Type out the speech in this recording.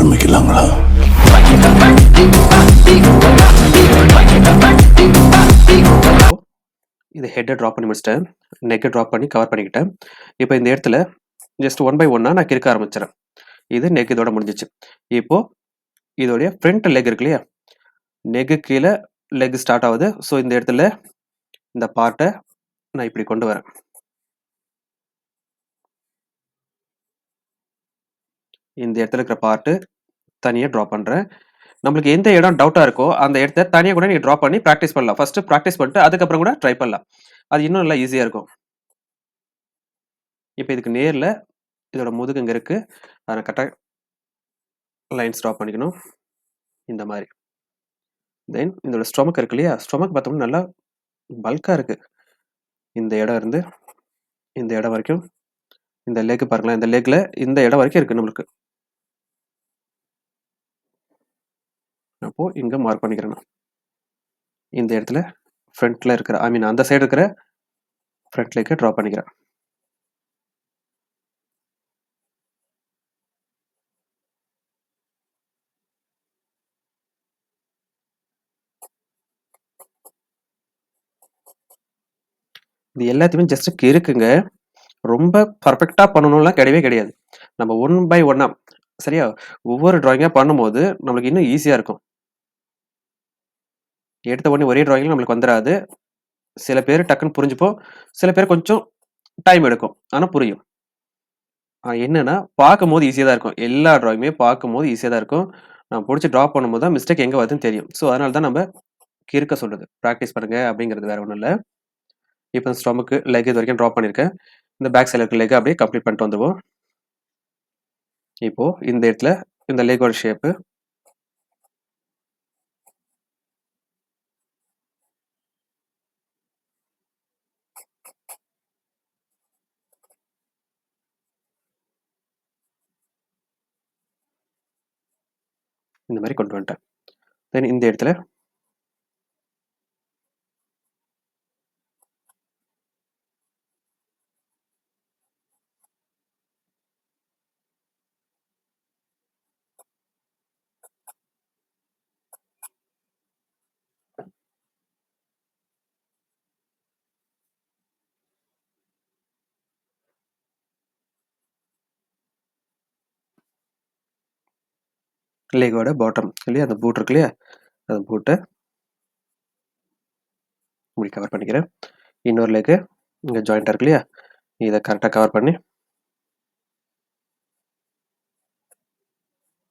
ஆரம்பிக்கலாங்களா? இது ஹெட்டை ட்ரா பண்ணி முடிச்சிட்டேன். நெக்கை ட்ரா பண்ணி கவர் பண்ணிக்கிட்டேன். இப்போ இந்த இடத்துல ஜஸ்ட் 1 பை 1 நான் கிறுக்க ஆரம்பிச்சிடறேன். இது நெக் இதோட முடிஞ்சிச்சு. இப்போ இதோடைய ஃப்ரண்ட் லெக் இருக்கு இல்லையா, நெக்கு கீழே லெக் ஸ்டார்ட் ஆகுது. ஸோ இந்த இடத்துல இந்த பார்ட்டை நான் இப்படி கொண்டு வரேன். இந்த இடத்துல இருக்கிற பார்ட்டு தனியாக ட்ரா பண்ணுறேன். நம்மளுக்கு எந்த இடம் டவுட்டாக இருக்கோ அந்த இடத்த தனியாக கூட நீங்கள் ட்ரா பண்ணி ப்ராக்டிஸ் பண்ணலாம். ஃபஸ்ட்டு ப்ராக்டிஸ் பண்ணிட்டு அதுக்கப்புறம் கூட ட்ரை பண்ணலாம். அது இன்னும் நல்லா ஈஸியாக இருக்கும். இப்போ இதுக்கு நேரில் இதோட முதுகு இங்கே இருக்குது. அதை கரெக்டாக லைன்ஸ் ட்ரா பண்ணிக்கணும் இந்த மாதிரி. தென் இதோட ஸ்டொமக் இருக்கு இல்லையா, ஸ்டொமக் பார்த்தோம்னா நல்லா பல்காக இருக்குது. இந்த இடம் இருந்து இந்த இடம் வரைக்கும், இந்த லெக் பாருங்களேன், இந்த லெக்கில் இந்த இடம் வரைக்கும் இருக்குது நம்மளுக்கு. அப்போது இங்கே மார்க் பண்ணிக்கிறேன் நான். இந்த இடத்துல ஃப்ரண்ட்டில் இருக்கிற அந்த சைடு இருக்கிற ஃப்ரண்ட் லெக்கை ட்ரா பண்ணிக்கிறேன். இது எல்லாத்தையுமே ஜஸ்ட் கிறுக்குங்க. ரொம்ப பர்ஃபெக்டாக பண்ணணும்லாம் கிடையவே கிடையாது. நம்ம 1 பை 1 சரியா ஒவ்வொரு ட்ராயிங்காக பண்ணும்போது நம்மளுக்கு இன்னும் ஈஸியாக இருக்கும். எடுத்த உடனே ஒரே ட்ராயிங்கில் நம்மளுக்கு வந்துடாது. சில பேர் டக்குன்னு புரிஞ்சுப்போம், சில பேர் கொஞ்சம் டைம் எடுக்கும், ஆனால் புரியும். என்னன்னா பார்க்கும்போது ஈஸியாக தான் இருக்கும். எல்லா ட்ராயிங்குமே பார்க்கும்போது ஈஸியாக தான் இருக்கும். நான் பிடிச்சி ட்ரா பண்ணும்போது தான் மிஸ்டேக் எங்கே வருதுன்னு தெரியும். ஸோ அதனால தான் நம்ம கிறுக்க சொல்கிறது. ப்ராக்டிஸ் பண்ணுங்க அப்படிங்கிறது வேறு ஒன்றும் இல்லை. இப்போ ஸ்டொமக்கு லெக் இது வரைக்கும் ட்ரா பண்ணியிருக்கேன். இந்த பேக் சைடில் இருக்க லெக்கை அப்படியே கம்ப்ளீட் பண்ணிட்டு வந்துடுவோம். இப்போது இந்த இடத்துல இந்த லெக்கோட ஷேப்பு இந்த மாதிரி கொண்டு வந்துட்டேன். தென் இந்த இடத்துல லெக்கோட பாட்டம் இல்லையா, அந்த பூட் இருக்கு இல்லையா, அந்த பூட்டை இப்படி கவர் பண்ணிக்கிறேன். இன்னொரு லெக்கு இங்கே ஜாயிண்டாக இருக்கு இல்லையா, இதை கரெக்டாக கவர் பண்ணி